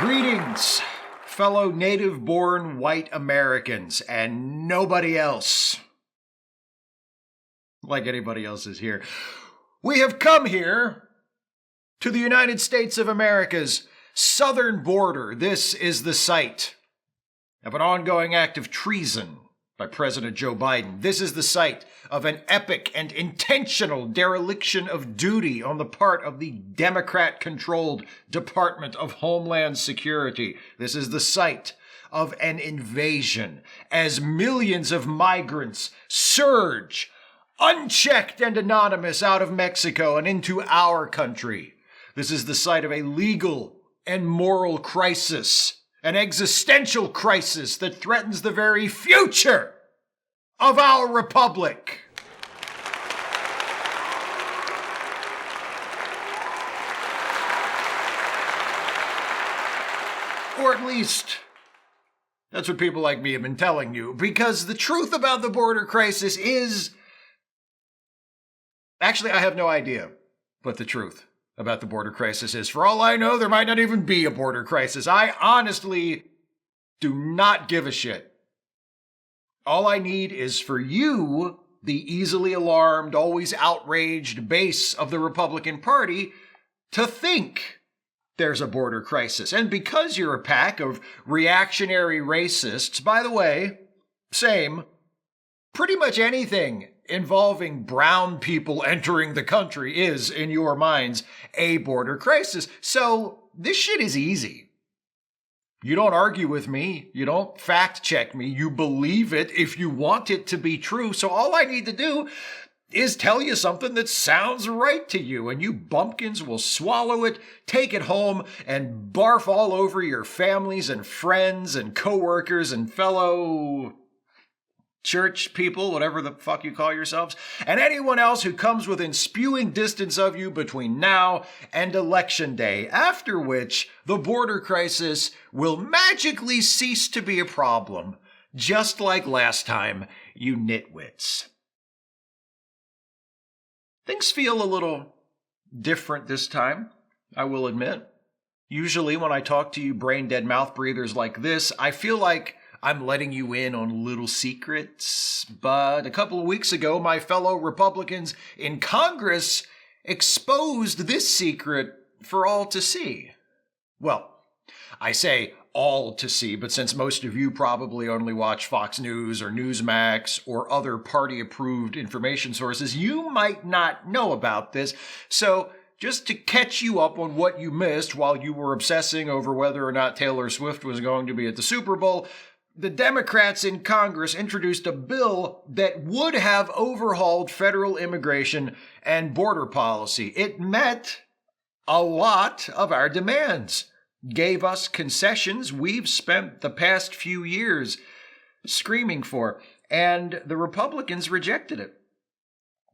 Greetings, fellow native-born white Americans, and nobody else. Like anybody else is here. We have come here to the United States of America's southern border. This is the site of an ongoing act of treason by President Joe Biden. This is the site of an epic and intentional dereliction of duty on the part of the Democrat-controlled Department of Homeland Security. This is the site of an invasion as millions of migrants surge, unchecked and anonymous, out of Mexico and into our country. This is the site of a legal and moral crisis, an existential crisis that threatens the very future of our republic. Or at least, that's what people like me have been telling you, because the truth about the border crisis is... Actually, I have no idea what the truth about the border crisis is. For all I know, there might not even be a border crisis. I honestly do not give a shit. All I need is for you, the easily alarmed, always outraged base of the Republican Party, to think there's a border crisis. And because you're a pack of reactionary racists, by the way, same, pretty much anything involving brown people entering the country is, in your minds, a border crisis. So this shit is easy. You don't argue with me. You don't fact check me. You believe it if you want it to be true. So all I need to do is tell you something that sounds right to you, and you bumpkins will swallow it, take it home, and barf all over your families and friends and coworkers and fellow church people, whatever the fuck you call yourselves, and anyone else who comes within spewing distance of you between now and Election Day, after which the border crisis will magically cease to be a problem, just like last time, you nitwits. Things feel a little different this time, I will admit. Usually when I talk to you brain-dead mouth breathers like this, I feel like I'm letting you in on little secrets, but a couple of weeks ago, my fellow Republicans in Congress exposed this secret for all to see. Well, I say all to see, but since most of you probably only watch Fox News or Newsmax or other party-approved information sources, you might not know about this. So just to catch you up on what you missed while you were obsessing over whether or not Taylor Swift was going to be at the Super Bowl, the Democrats in Congress introduced a bill that would have overhauled federal immigration and border policy. It met a lot of our demands, gave us concessions we've spent the past few years screaming for, and the Republicans rejected it.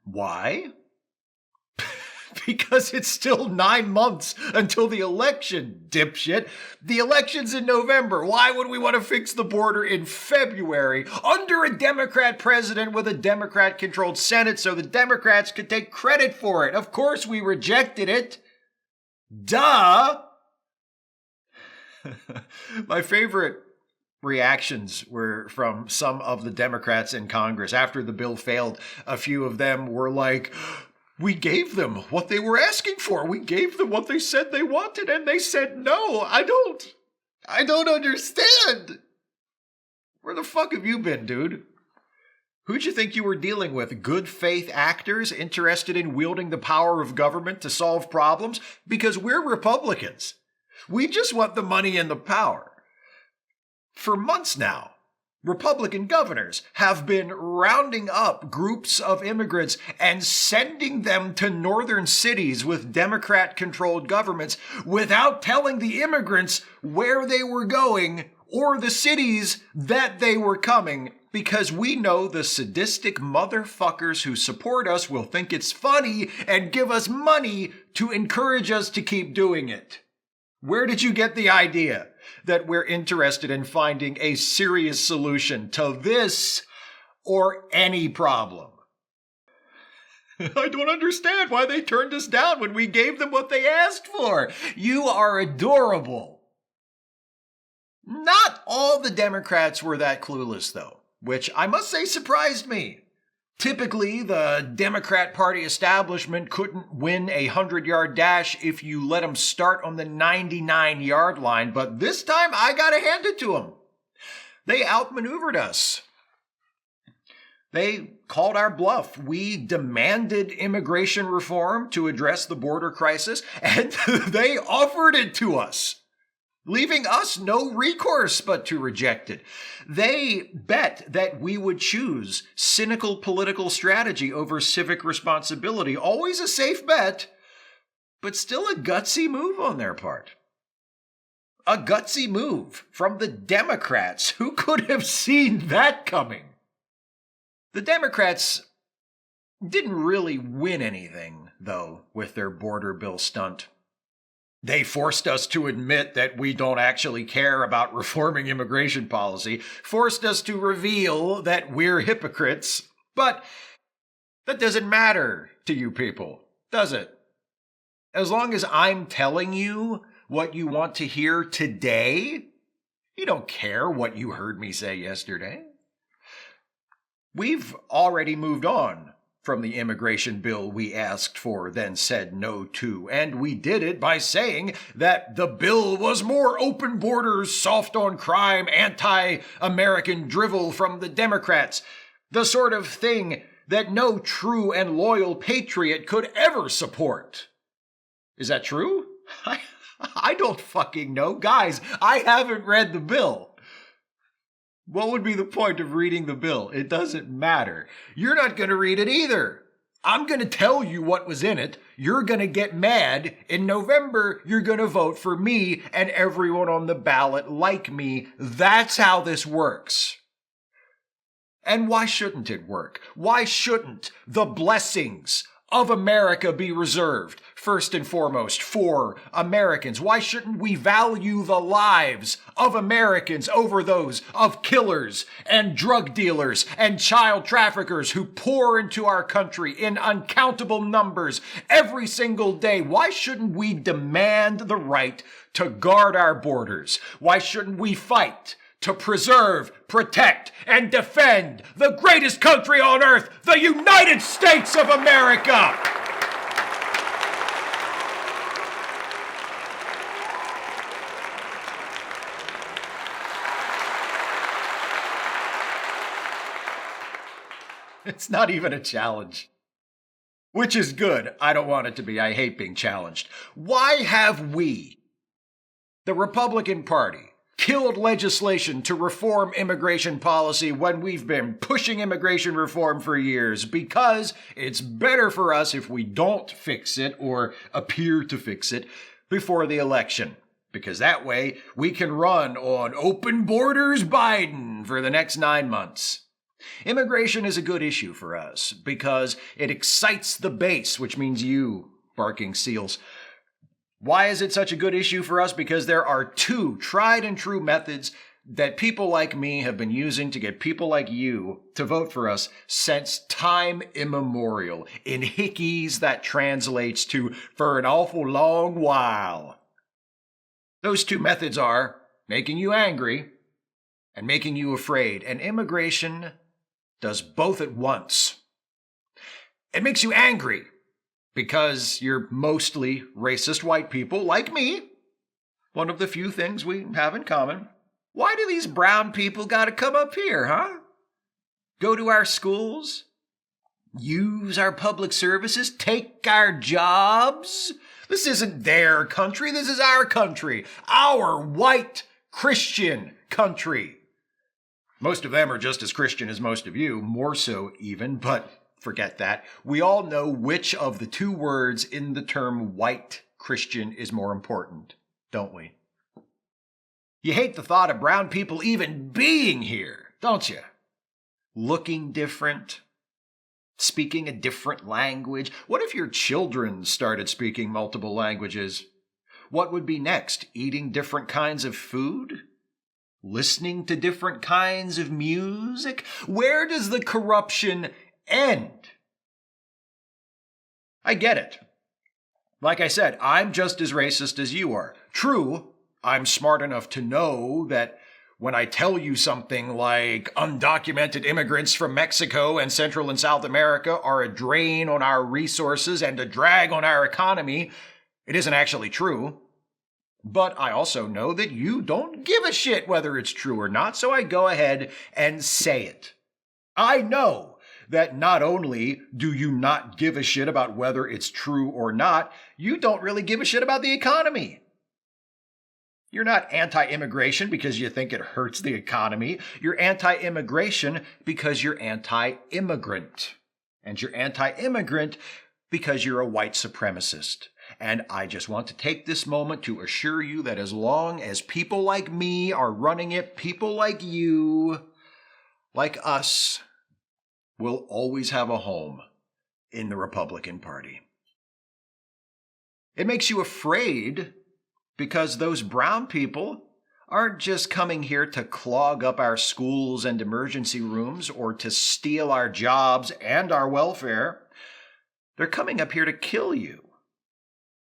Why? Because it's still 9 months until the election, dipshit. The election's in November. Why would we want to fix the border in February under a Democrat president with a Democrat-controlled Senate so the Democrats could take credit for it? Of course we rejected it. Duh! My favorite reactions were from some of the Democrats in Congress. After the bill failed, a few of them were like, we gave them what they were asking for. We gave them what they said they wanted, and they said no. I don't understand. Where the fuck have you been, dude? Who'd you think you were dealing with? Good faith actors interested in wielding the power of government to solve problems? Because we're Republicans. We just want the money and the power. For months now, Republican governors have been rounding up groups of immigrants and sending them to northern cities with Democrat-controlled governments without telling the immigrants where they were going or the cities that they were coming, because we know the sadistic motherfuckers who support us will think it's funny and give us money to encourage us to keep doing it. Where did you get the idea that we're interested in finding a serious solution to this or any problem? I don't understand why they turned us down when we gave them what they asked for. You are adorable. all the Democrats were that clueless, though, which I must say surprised me. Typically, the Democrat Party establishment couldn't win a 100-yard dash if you let them start on the 99-yard line, but this time I gotta hand it to them. They outmaneuvered us. They called our bluff. We demanded immigration reform to address the border crisis, and they offered it to us, leaving us no recourse but to reject it. They bet that we would choose cynical political strategy over civic responsibility. Always a safe bet, but still a gutsy move on their part. A gutsy move from the Democrats. Who could have seen that coming? The Democrats didn't really win anything, though, with their border bill stunt. They forced us to admit that we don't actually care about reforming immigration policy, forced us to reveal that we're hypocrites, but that doesn't matter to you people, does it? As long as I'm telling you what you want to hear today, you don't care what you heard me say yesterday. We've already moved on from the immigration bill we asked for, then said no to. And we did it by saying that the bill was more open borders, soft on crime, anti-American drivel from the Democrats. The sort of thing that no true and loyal patriot could ever support. Is that true? I don't fucking know. Guys, I haven't read the bill. What would be the point of reading the bill? It doesn't matter. You're not going to read it either. I'm going to tell you what was in it. You're going to get mad. In November, you're going to vote for me and everyone on the ballot like me. That's how this works. And why shouldn't it work? Why shouldn't the blessings of America be reserved, first and foremost, for Americans? Why shouldn't we value the lives of Americans over those of killers and drug dealers and child traffickers who pour into our country in uncountable numbers every single day? Why shouldn't we demand the right to guard our borders? Why shouldn't we fight to preserve, protect, and defend the greatest country on earth, the United States of America? It's not even a challenge. Which is good. I don't want it to be. I hate being challenged. Why have we, the Republican Party, killed legislation to reform immigration policy when we've been pushing immigration reform for years? Because it's better for us if we don't fix it or appear to fix it before the election. Because that way we can run on open borders Biden for the next 9 months. Immigration is a good issue for us because it excites the base, which means you, barking seals. Why is it such a good issue for us? Because there are two tried and true methods that people like me have been using to get people like you to vote for us since time immemorial. In hickeys, that translates to for an awful long while. Those two methods are making you angry and making you afraid. And immigration does both at once. It makes you angry because you're mostly racist white people like me. One of the few things we have in common. Why do these brown people gotta come up here, huh? Go to our schools? Use our public services? Take our jobs? This isn't their country. This is our country. Our white Christian country. Most of them are just as Christian as most of you, more so even, but forget that. We all know which of the two words in the term white Christian is more important, don't we? You hate the thought of brown people even being here, don't you? Looking different, speaking a different language. What if your children started speaking multiple languages? What would be next? Eating different kinds of food? Listening to different kinds of music? Where does the corruption end? I get it. Like I said, I'm just as racist as you are. True, I'm smart enough to know that when I tell you something like undocumented immigrants from Mexico and Central and South America are a drain on our resources and a drag on our economy, it isn't actually true. But I also know that you don't give a shit whether it's true or not, so I go ahead and say it. I know that not only do you not give a shit about whether it's true or not, you don't really give a shit about the economy. You're not anti-immigration because you think it hurts the economy. You're anti-immigration because you're anti-immigrant. And you're anti-immigrant because you're a white supremacist. And I just want to take this moment to assure you that as long as people like me are running it, people like you, like us, will always have a home in the Republican Party. It makes you afraid because those brown people aren't just coming here to clog up our schools and emergency rooms or to steal our jobs and our welfare. They're coming up here to kill you.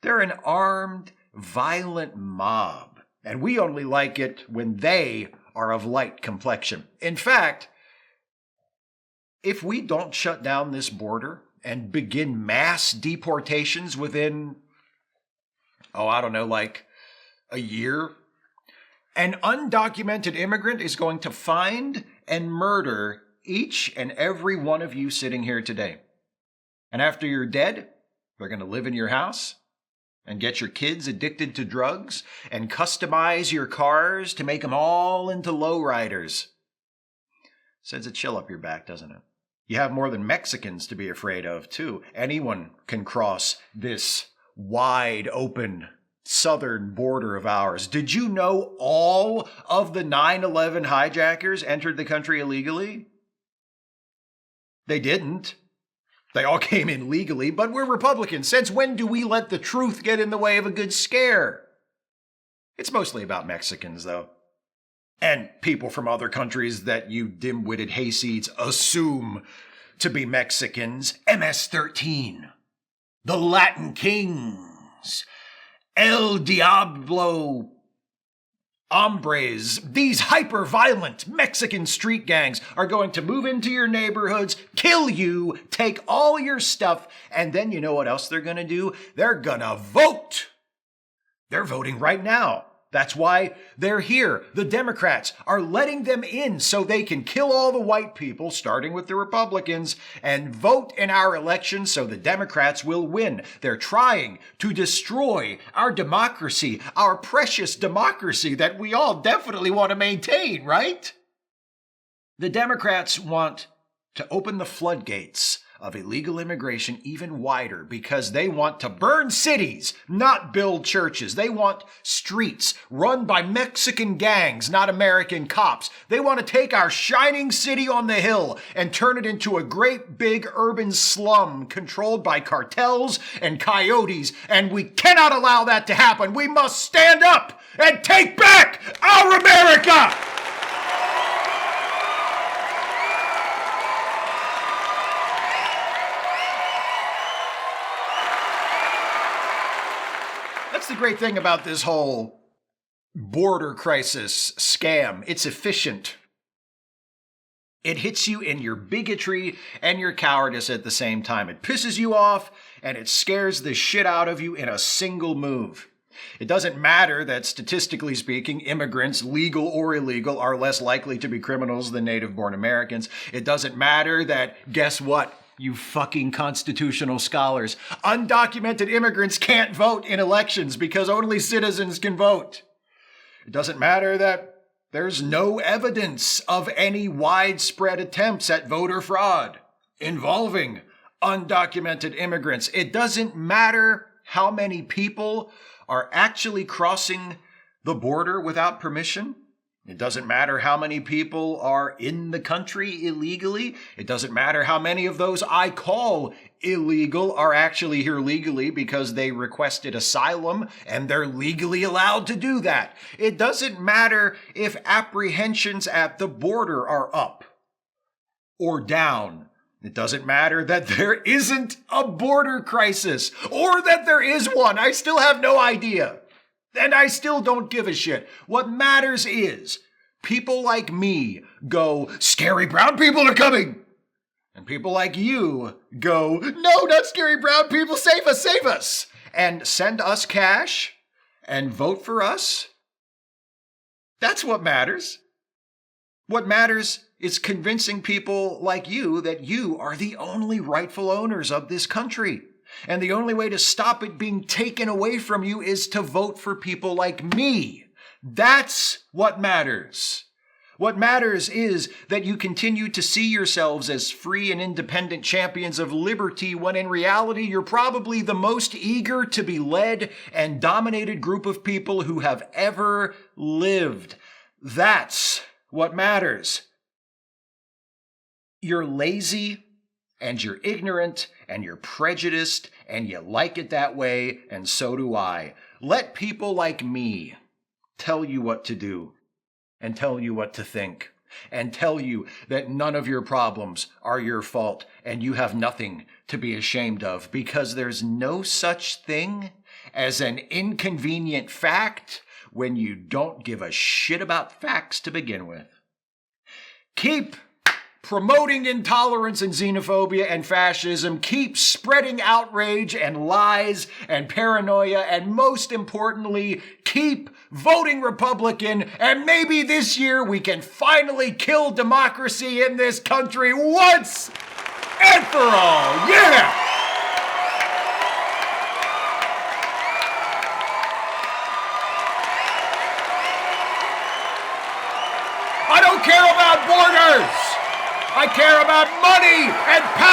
They're an armed, violent mob, and we only like it when they are of light complexion. In fact, if we don't shut down this border and begin mass deportations within, like a year, an undocumented immigrant is going to find and murder each and every one of you sitting here today. And after you're dead, they're going to live in your house and get your kids addicted to drugs and customize your cars to make them all into lowriders. Sends a chill up your back, doesn't it? You have more than Mexicans to be afraid of, too. Anyone can cross this wide open southern border of ours. Did you know all of the 9/11 hijackers entered the country illegally? They didn't. They all came in legally, but we're Republicans. Since when do we let the truth get in the way of a good scare? It's mostly about Mexicans, though. And people from other countries that you dim-witted hayseeds assume to be Mexicans. MS-13, the Latin Kings, El Diablo hombres, these hyper-violent Mexican street gangs are going to move into your neighborhoods, kill you, take all your stuff, and then you know what else they're going to do? They're going to vote. They're voting right now. That's why they're here. The Democrats are letting them in so they can kill all the white people, starting with the Republicans, and vote in our elections so the Democrats will win. They're trying to destroy our democracy, our precious democracy that we all definitely want to maintain, right? The Democrats want to open the floodgates of illegal immigration even wider because they want to burn cities, not build churches. They want streets run by Mexican gangs, not American cops. They want to take our shining city on the hill and turn it into a great big urban slum controlled by cartels and coyotes, and we cannot allow that to happen. We must stand up and take back our America! That's the great thing about this whole border crisis scam. It's efficient. It hits you in your bigotry and your cowardice at the same time. It pisses you off and it scares the shit out of you in a single move. It doesn't matter that, statistically speaking, immigrants, legal or illegal, are less likely to be criminals than native-born Americans. It doesn't matter that, guess what? You fucking constitutional scholars. Undocumented immigrants can't vote in elections because only citizens can vote. It doesn't matter that there's no evidence of any widespread attempts at voter fraud involving undocumented immigrants. It doesn't matter how many people are actually crossing the border without permission. It doesn't matter how many people are in the country illegally. It doesn't matter how many of those I call illegal are actually here legally because they requested asylum and they're legally allowed to do that. It doesn't matter if apprehensions at the border are up or down. It doesn't matter that there isn't a border crisis or that there is one. I still have no idea. And I still don't give a shit. What matters is People like me go, scary brown people are coming. And people like you go, no, not scary brown people, save us, and send us cash and vote for us. That's what matters. What matters is convincing people like you that you are the only rightful owners of this country. And the only way to stop it being taken away from you is to vote for people like me. That's what matters. What matters is that you continue to see yourselves as free and independent champions of liberty when in reality you're probably the most eager to be led and dominated group of people who have ever lived. That's what matters. You're lazy and you're ignorant and you're prejudiced and you like it that way, and so do I. Let people like me tell you what to do and tell you what to think and tell you that none of your problems are your fault and you have nothing to be ashamed of, because there's no such thing as an inconvenient fact when you don't give a shit about facts to begin with. Keep promoting intolerance and xenophobia and fascism. Keep spreading outrage and lies and paranoia. And most importantly, keep voting Republican. And maybe this year we can finally kill democracy in this country once and for all. Yeah! I don't care about borders. I care about money and power.